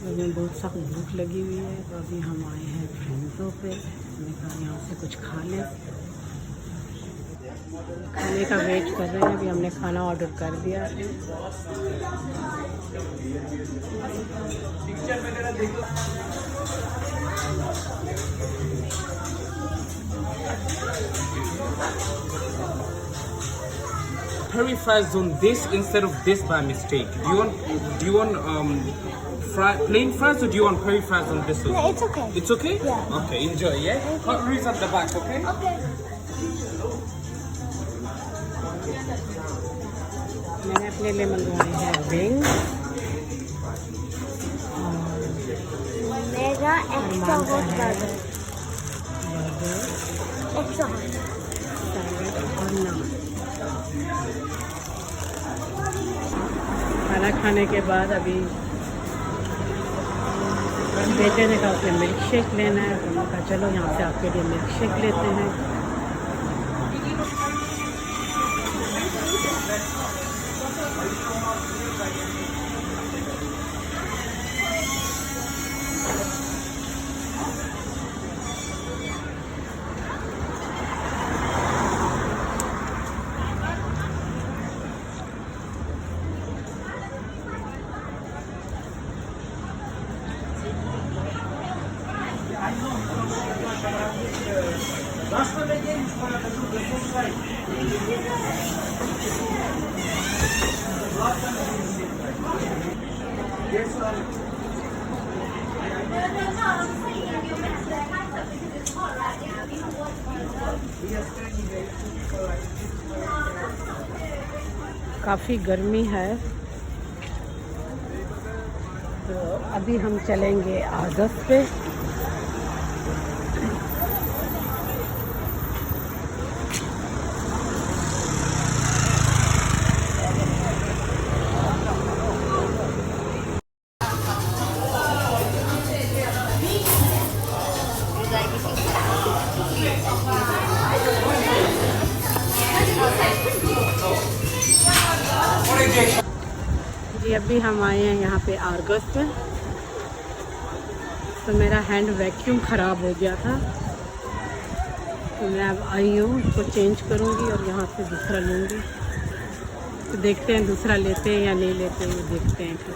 हमें बहुत सख्त भूख लगी हुई है, तो अभी हम आए हैं फ्रेंड्सों पे। हमने कहा यहाँ से कुछ खा लें, खाने का वेट कर रहे हैं। अभी हमने खाना ऑर्डर कर दिया। Curry fries on this instead of this by mistake. Do you want plain fries or do you want curry fries on this one? No, it's okay. It's okay? Yeah. Okay, enjoy, yeah? Curry's at the back, okay? Okay. मैंने अपने लिए मंगवाए हैं wing, मेरा extra hot burger, burger, extra hot. Salad और नान। खाना खाने के बाद अभी बेटे ने कहा उसे मिल्क शेक लेना है, तो मैंने कहा चलो यहाँ से आपके लिए मिल्क शेक लेते हैं। काफ़ी गर्मी है, तो अभी हम चलेंगे आगस पे। जी अभी हम आए हैं यहाँ पे आर्गस पे। तो मेरा हैंड वैक्यूम ख़राब हो गया था, तो मैं अब आई हूँ, इसको चेंज करूँगी और यहाँ से दूसरा लूँगी। तो देखते हैं दूसरा लेते हैं या नहीं लेते हैं, देखते हैं फिर।